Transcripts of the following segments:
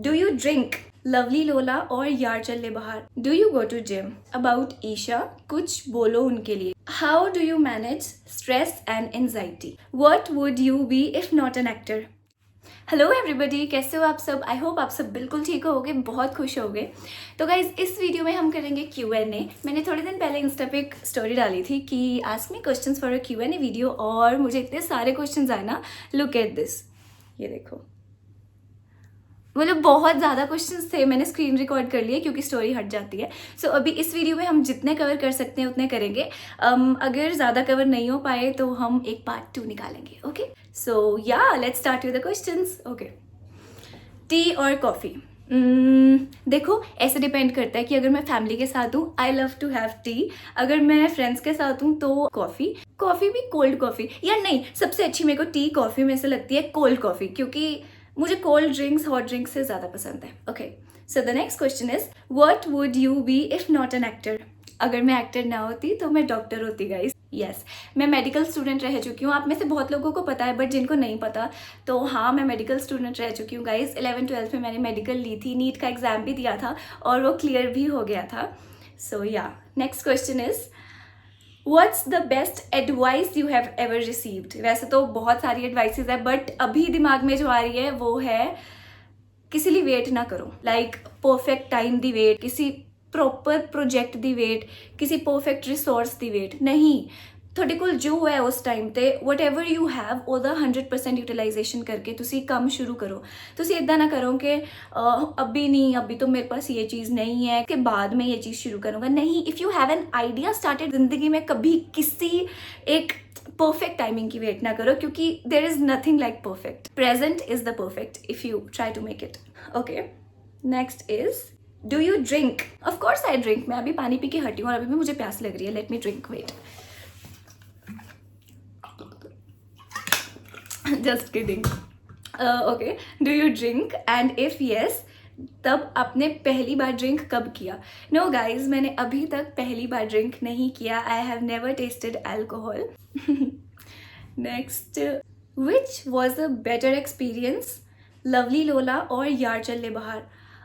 Do you drink? Lovely लोला और यार चल ले बाहर. Do you go to gym? About Isha, कुछ बोलो उनके लिए. How do you manage stress and anxiety? What would you be if not an actor? Hello everybody, कैसे हो आप सब? आई होप आप सब बिल्कुल ठीक होगे, बहुत खुश होगे. तो गाइज इस वीडियो में हम करेंगे Q&A. मैंने थोड़े दिन पहले इंस्टा पे एक स्टोरी डाली थी कि ask me questions for a Q&A video, और मुझे इतने सारे क्वेश्चंस आए ना. लुक एट दिस, ये देखो, मतलब बहुत ज़्यादा क्वेश्चंस थे. मैंने स्क्रीन रिकॉर्ड कर लिया क्योंकि स्टोरी हट जाती है. सो अभी इस वीडियो में हम जितने कवर कर सकते हैं उतने करेंगे. अगर ज़्यादा कवर नहीं हो पाए तो हम एक पार्ट 2 निकालेंगे. ओके, सो या let's start with the questions. Okay, T और कॉफ़ी? देखो, ऐसे डिपेंड करता है कि अगर मैं फैमिली के साथ हूँ, I love to have tea. अगर मैं फ्रेंड्स के साथ हूँ तो कॉफ़ी. कॉफ़ी भी कोल्ड कॉफ़ी या नहीं, सबसे अच्छी मेरे को टी कॉफ़ी में से लगती है कोल्ड कॉफ़ी, क्योंकि मुझे कोल्ड ड्रिंक्स हॉट ड्रिंक्स से ज़्यादा पसंद है. Okay, so the next question is what would you be if not an actor? अगर मैं एक्टर ना होती तो मैं डॉक्टर होती गाइस. यस, मैं मेडिकल स्टूडेंट रह चुकी हूँ. आप में से बहुत लोगों को पता है, बट जिनको नहीं पता तो हाँ, मैं मेडिकल स्टूडेंट रह चुकी हूँ गाइस. 11th-12th में मैंने मेडिकल ली थी, नीट का एग्जाम भी दिया था और वो क्लियर भी हो गया था. सो या, next question is what's the best advice you have ever received? वैसे तो बहुत सारी एडवाइसेज है, बट अभी दिमाग में जो आ रही है वो है किसी लिए वेट ना करो. लाइक परफेक्ट टाइम दी वेट, किसी प्रॉपर प्रोजेक्ट दी वेट, किसी परफेक्ट रिसोर्स दी वेट नहीं. ਤੁਹਾਡੇ ਕੋਲ ਜੋ ਹੈ ਉਸ ਟਾਈਮ ਤੇ whatever you have ਉਹਦਾ 100% यूटिलाइजेशन करके ਤੁਸੀਂ ਕੰਮ शुरू करो. ਤੁਸੀਂ इतना ना करो कि अभी नहीं, अभी तो मेरे पास ये चीज़ नहीं है कि बाद में ये चीज़ शुरू करूँगा. नहीं, if you have an idea started, ज़िंदगी में कभी किसी एक परफेक्ट टाइमिंग की वेट ना करो, क्योंकि there is nothing like perfect. Present is the perfect if you try to make it. Okay, next is do you drink? Of course I drink. मैं अभी पानी पी के हटी हूँ और अभी भी मुझे प्यास लग रही है. Let me drink. Wait, just kidding. Okay, do you drink and if yes, तब आपने पहली बार ड्रिंक कब किया? नो गाइज, मैंने अभी तक पहली बार ड्रिंक नहीं किया. I have never tested alcohol. Next, which was a better experience, lovely लोला और यार चल ले बाहर?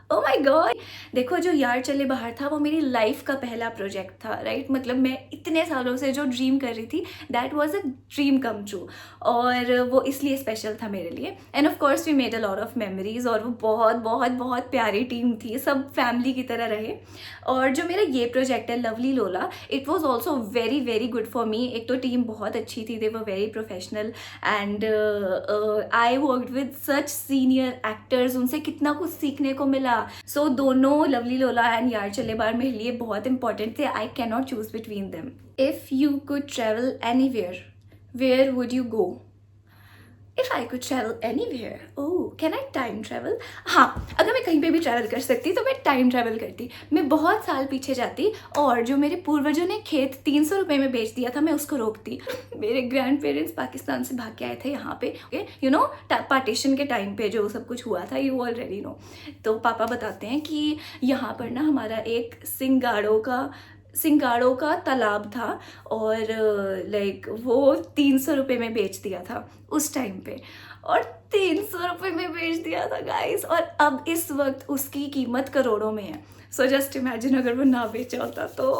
ओ माई गॉड, देखो, जो यार चले बाहर था वो मेरी लाइफ का पहला प्रोजेक्ट था. राइट, मतलब मैं इतने सालों से जो ड्रीम कर रही थी, that was a dream come true, और वो इसलिए स्पेशल था मेरे लिए. And of course we made a lot of memories, और वो बहुत बहुत बहुत प्यारी टीम थी, सब फैमिली की तरह रहे. और जो मेरा ये प्रोजेक्ट है Lovely Lola, it was also very very good for me. एक तो टीम बहुत अच्छी थी, they were very professional, and I worked with such senior actors. उनसे कितना कुछ सीखने को मिला. सो दोनों लवली लोला एंड यार चले बाहर मेरे लिए बहुत इंपॉर्टेंट थे. I can not choose between them. If you could travel anywhere, where would you go? If I could travel anywhere, oh, can I time travel? हाँ, अगर मैं कहीं पे भी ट्रैवल कर सकती तो मैं टाइम ट्रैवल करती. मैं बहुत साल पीछे जाती और जो मेरे पूर्वजों ने खेत 300 रुपये में बेच दिया था, मैं उसको रोकती. मेरे ग्रैंड पेरेंट्स पाकिस्तान से भाग के आए थे यहाँ पे, यू नो, पार्टीशन के टाइम पे जो सब कुछ हुआ था, यू ऑलरेडी नो. तो पापा बताते हैं कि यहाँ पर ना हमारा एक सिंगाड़ों का तालाब था, और लाइक वो 300 रुपये में बेच दिया था उस टाइम पे, और 300 रुपये में बेच दिया था गाइस. और अब इस वक्त उसकी कीमत करोड़ों में है. सो जस्ट इमेजिन अगर वो ना बेचा होता तो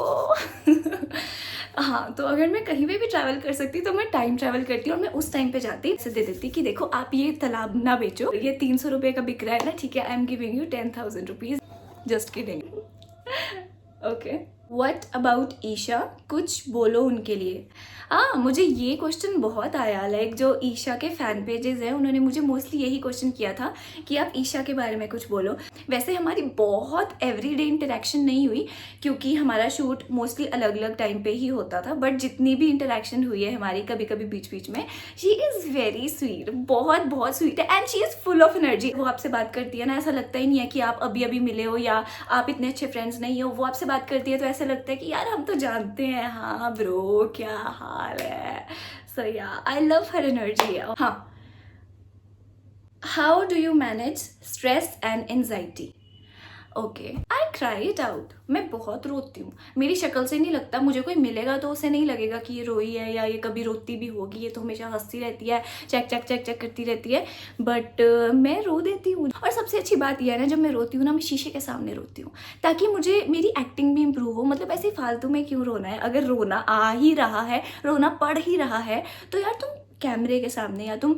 हाँ, तो अगर मैं कहीं पे भी ट्रैवल कर सकती तो मैं टाइम ट्रैवल करती और मैं उस टाइम पे जाती, से दे देती कि देखो, आप ये तालाब ना बेचो, ये 300 रुपये का बिक रहा है ना, ठीक है, I am giving you 10,000 rupees. Just kidding. Okay, what about Isha, कुछ बोलो उनके लिए? हाँ, मुझे ये क्वेश्चन बहुत आया. लाइक जो ईशा के फ़ैन पेजेस हैं, उन्होंने मुझे मोस्टली यही क्वेश्चन किया था कि आप ईशा के बारे में कुछ बोलो. वैसे हमारी बहुत एवरीडे इंटरेक्शन नहीं हुई, क्योंकि हमारा शूट मोस्टली अलग अलग टाइम पे ही होता था, बट जितनी भी इंटरेक्शन हुई है हमारी कभी कभी बीच बीच में, शी इज़ वेरी स्वीट, बहुत बहुत स्वीट है, and she is full of energy. वो आपसे बात करती है ना, ऐसा लगता ही नहीं है कि आप अभी अभी मिले हो या आप इतने अच्छे फ्रेंड्स नहीं हो. वो आपसे बात करती है तो ऐसा लगता है कि यार हम तो जानते हैं, हाँ ब्रो, क्या हाल है. सो या, आई लव हर एनर्जी. हाँ, how do you manage stress and anxiety? Okay, I cry it out. मैं बहुत रोती हूँ, मेरी शक्ल से नहीं लगता, मुझे कोई मिलेगा तो उसे नहीं लगेगा कि ये रोई है या ये कभी रोती भी होगी, ये तो हमेशा हंसती रहती है, चेक चेक चेक चेक करती रहती है, बट मैं रो देती हूँ। और सबसे अच्छी बात यह है ना, जब मैं रोती हूँ ना, मैं शीशे के सामने रोती हूँ ताकि मुझे मेरी एक्टिंग भी इम्प्रूव हो। मतलब ऐसे फालतू में क्यों रोना है, अगर रोना आ ही रहा है, रोना पड़ ही रहा है, तो यार तुम कैमरे के सामने या तुम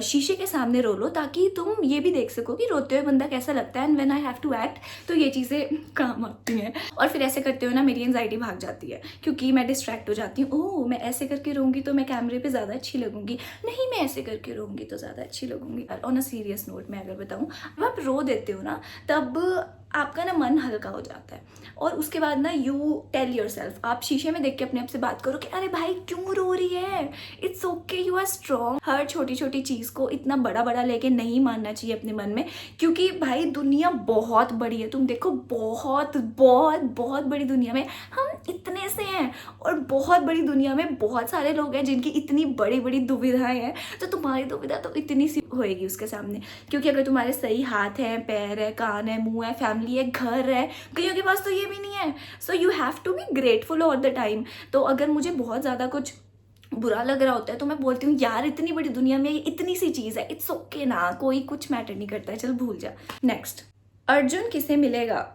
शीशे के सामने रो लो, ताकि तुम ये भी देख सको कि रोते हुए बंदा कैसा लगता है। And when I have to act, तो ये चीज़ें काम आती हैं। और फिर ऐसे करते हुए ना मेरी एंजाइटी भाग जाती है, क्योंकि मैं डिस्ट्रैक्ट हो जाती हूँ। ओह, मैं ऐसे करके रहूँगी तो मैं कैमरे पे ज़्यादा अच्छी लगूंगी, नहीं मैं ऐसे करके रहूँगी तो ज़्यादा अच्छी लगूंगी। ऑन अ सीरियस नोट मैं अगर बताऊँ, जब आप रो देते हो ना, तब आपका ना मन हल्का हो जाता है। और उसके बाद ना यू टेल योर सेल्फ, आप शीशे में देख के अपने आप से बात करो कि अरे भाई क्यों रो रही है, it's okay, you are strong. हर छोटी छोटी चीज़ को इतना बड़ा बड़ा लेके नहीं मानना चाहिए अपने मन में, क्योंकि भाई दुनिया बहुत बड़ी है। तुम देखो, बहुत बहुत बहुत बड़ी दुनिया में हम इतने से हैं, और बहुत बड़ी दुनिया में बहुत सारे लोग हैं जिनकी इतनी बड़ी बड़ी दुविधाएं हैं। तो तुम्हारी दुविधा तो इतनी सी होएगी उसके सामने, क्योंकि अगर तुम्हारे सही हाथ हैं, पैर है, कान है, मुंह है, फैमिली है, घर है, कईयों के पास तो ये भी नहीं है। So you have to be grateful all the time. तो अगर मुझे बहुत ज़्यादा कुछ बुरा लग रहा होता है तो मैं बोलती हूँ यार इतनी बड़ी दुनिया में इतनी सी चीज़ है, इट्स ओके ना, कोई कुछ मैटर नहीं करता है, चल भूल जा। नेक्स्ट, अर्जुन किसे मिलेगा?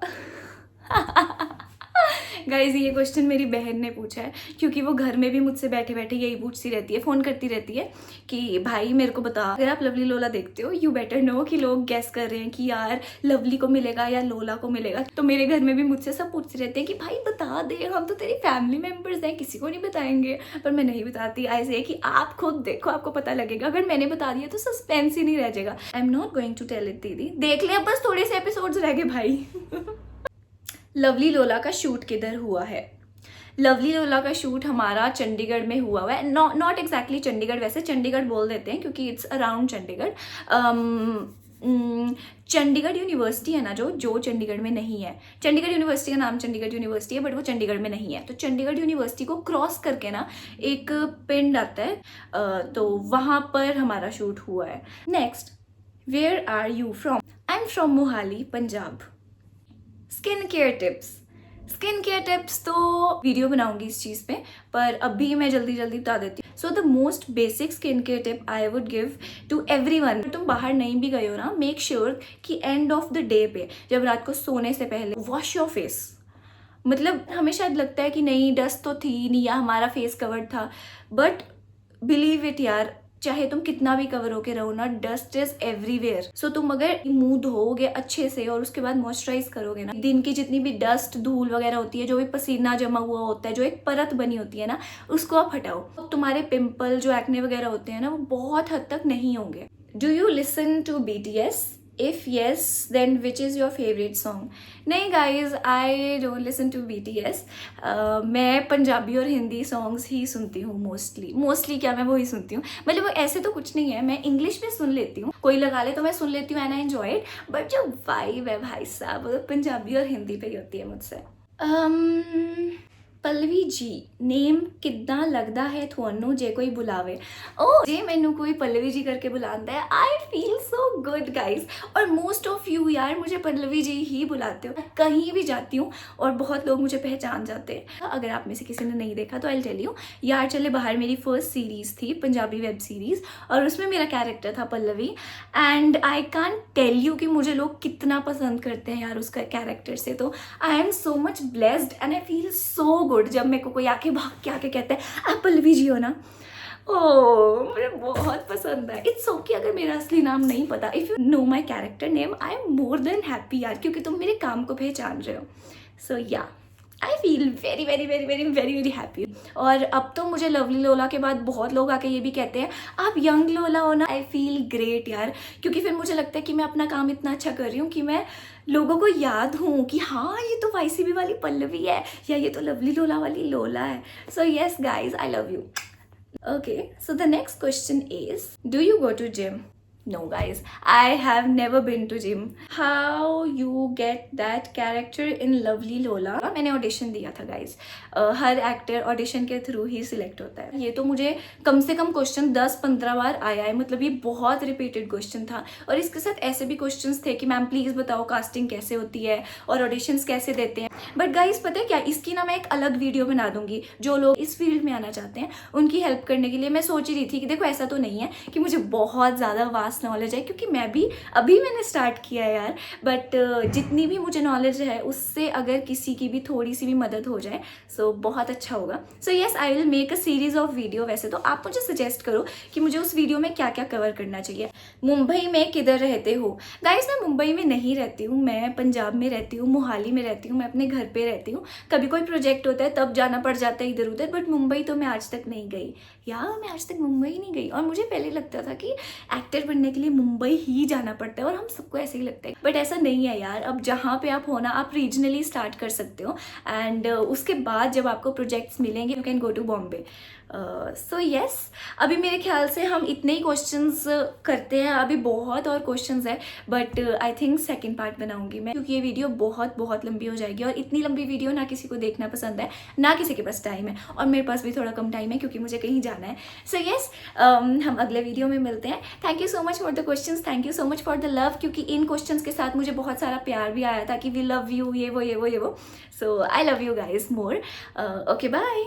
गाइज ये क्वेश्चन मेरी बहन ने पूछा है, क्योंकि वो घर में भी मुझसे बैठे बैठे यही पूछती रहती है, फ़ोन करती रहती है कि भाई मेरे को बता, अगर आप लवली लोला देखते हो यू बेटर नो कि लोग गैस कर रहे हैं कि यार लवली को मिलेगा या लोला को मिलेगा। तो मेरे घर में भी मुझसे सब पूछते रहते हैं कि भाई बता दे, हम तो तेरी फैमिली मेम्बर्स हैं, किसी को नहीं बताएंगे। पर मैं नहीं बताती, ऐसे कि आप खुद देखो, आपको पता लगेगा। अगर मैंने बता दिया तो सस्पेंस ही नहीं रह जाएगा। I am not going to tell it दीदी, देख ले, अब बस थोड़े से एपिसोड्स रह गए भाई। लवली लोला का शूट किधर हुआ है? लवली लोला का शूट हमारा चंडीगढ़ में हुआ है। नॉट एग्जैक्टली चंडीगढ़, वैसे चंडीगढ़ बोल देते हैं क्योंकि it's around Chandigarh. Chandigarh university है ना, जो चंडीगढ़ में नहीं है। चंडीगढ़ यूनिवर्सिटी का नाम चंडीगढ़ यूनिवर्सिटी है, बट वो चंडीगढ़ में नहीं है। तो चंडीगढ़ यूनिवर्सिटी को क्रॉस करके ना एक पिंड आता है, तो वहाँ पर हमारा शूट हुआ है। Next, where are you from? I am from Mohali, Punjab. Skin care tips तो वीडियो बनाऊंगी इस चीज़ पे, पर अभी मैं जल्दी जल्दी बता देती हूँ। So the most basic skin care tip I would give to everyone, तुम बाहर नहीं भी गए हो ना, मेक श्योर कि एंड ऑफ द डे पे, जब रात को सोने से पहले, वॉश योर फेस। मतलब हमें शायद लगता है कि नहीं डस्ट तो थी नहीं या हमारा फेस कवर्ड था, बट बिलीव इट यार, चाहे तुम कितना भी कवर होके रहो ना, डस्ट इज एवरीवेयर। सो तुम अगर मुंह धोओगे अच्छे से और उसके बाद मॉइस्चराइज करोगे ना, दिन की जितनी भी डस्ट धूल वगैरह होती है, जो भी पसीना जमा हुआ होता है, जो एक परत बनी होती है ना, उसको आप हटाओ। तो तुम्हारे पिंपल जो एक्ने वगैरह होते हैं ना, वो बहुत हद तक नहीं होंगे। Do you listen to BTS? If yes, then which is your favorite song? नहीं guys, I don't listen to BTS. मैं पंजाबी और हिंदी सॉन्ग्स ही सुनती हूँ मोस्टली क्या, मैं वही सुनती हूँ। मतलब वो ऐसे तो कुछ नहीं है, मैं इंग्लिश में सुन लेती हूँ, कोई लगा ले तो मैं सुन लेती हूँ and I enjoy it, but जो वाइब है भाई साहब, वो पंजाबी और हिंदी पे ही होती है मुझसे। पल्लवी जी, नेम किद्दां लगदा है ਤੁਹਾਨੂੰ ਜੇ कोई बुलावे? ओ जे मैनू कोई पल्लवी जी करके बुलाता है, I feel so good guys. और मोस्ट ऑफ यू यार मुझे पल्लवी जी ही बुलाते हो, कहीं भी जाती हूँ और बहुत लोग मुझे पहचान जाते हैं। अगर आप में से किसी ने नहीं देखा तो आई टेल यू, यार चले बाहर मेरी फर्स्ट सीरीज थी, पंजाबी वेब सीरीज, और उसमें मेरा कैरेक्टर था Pallavi. And I can't tell you कि मुझे लोग कितना पसंद करते हैं यार उसका कैरेक्टर से। तो I am so much blessed and I feel so good जब मेरे को कोई आके भाग के आके कहता है आप पल्लवी जी हो ना। ओह मुझे बहुत पसंद है। इट्स ओके अगर मेरा असली नाम नहीं पता, if you know my character name I am more than happy यार, क्योंकि तुम मेरे काम को पहचान रहे हो। सो या I feel very very very very very very happy. और अब तो मुझे लवली लोला के बाद बहुत लोग आके ये भी कहते हैं आप यंग लोला हो ना। आई फील ग्रेट यार, क्योंकि फिर मुझे लगता है कि मैं अपना काम इतना अच्छा कर रही हूँ कि मैं लोगों को याद हूँ कि हाँ ये तो YCB वाली पल्लवी है या ये तो लवली लोला वाली लोला है। So yes guys, I love you. Okay, so the next question is, do you go to gym? No guys, I have never been to gym. How you get that character in Lovely Lola? मैंने audition दिया था guys. हर actor audition के through ही select होता है. ये तो मुझे कम से कम क्वेश्चन 10-15 बार आया है, मतलब ये बहुत रिपीटेड क्वेश्चन था. और इसके साथ ऐसे भी क्वेश्चंस थे कि मैम प्लीज बताओ कास्टिंग कैसे होती है और ऑडिशंस कैसे देते हैं. बट गाइज पता है क्या, इसकी ना मैं एक अलग वीडियो बना दूंगी. जो लोग इस फील्ड में आना चाहते हैं उनकी हेल्प करने के लिए मैं सोच रही थी कि देखो ऐसा तो नहीं है कि मुझे बहुत ज़्यादा वास्ट नॉलेज है, क्योंकि मैं भी अभी मैंने स्टार्ट किया है यार. बट जितनी भी मुझे नॉलेज है उससे अगर किसी की भी थोड़ी सी भी मदद हो जाए सो बहुत अच्छा होगा. So yes, I will make a series of video. वैसे तो आप मुझे सजेस्ट करो कि मुझे उस वीडियो में क्या क्या कवर करना चाहिए. मुंबई में किधर रहते हो? गाइज मैं मुंबई में नहीं रहती हूँ, मैं पंजाब में रहती हूँ, मोहाली में रहती हूँ. मैं अपने घर पे रहती हूँ. कभी कोई प्रोजेक्ट होता है तब जाना पड़ जाता है इधर उधर, बट मुंबई तो मैं आज तक नहीं गई यार. मैं आज तक मुंबई नहीं गई. और मुझे पहले लगता था कि एक्टर बनने के लिए मुंबई ही जाना पड़ता है और हम सबको ऐसे ही लगता है, बट ऐसा नहीं है यार. अब जहाँ पे आप हो ना, आप रीजनली स्टार्ट कर सकते हो एंड उसके बाद जब आपको प्रोजेक्ट्स मिलेंगे you can go to Bombay. So yes, अभी मेरे ख्याल से हम इतने ही क्वेश्चंस करते हैं. अभी बहुत और क्वेश्चंस है but I think second part बनाऊंगी मैं, क्योंकि ये वीडियो बहुत बहुत लंबी हो जाएगी और इतनी लंबी वीडियो ना किसी को देखना पसंद है ना किसी के पास टाइम है. और मेरे पास भी थोड़ा कम टाइम है क्योंकि मुझे कहीं जाना है. सो येस, हम अगले वीडियो में मिलते हैं. Thank you so much for the questions, thank you so much for the love, क्योंकि इन क्वेश्चंस के साथ मुझे बहुत सारा प्यार भी आया था कि वी लव यू, ये वो ये वो ये वो. So I love you guys more. Okay bye.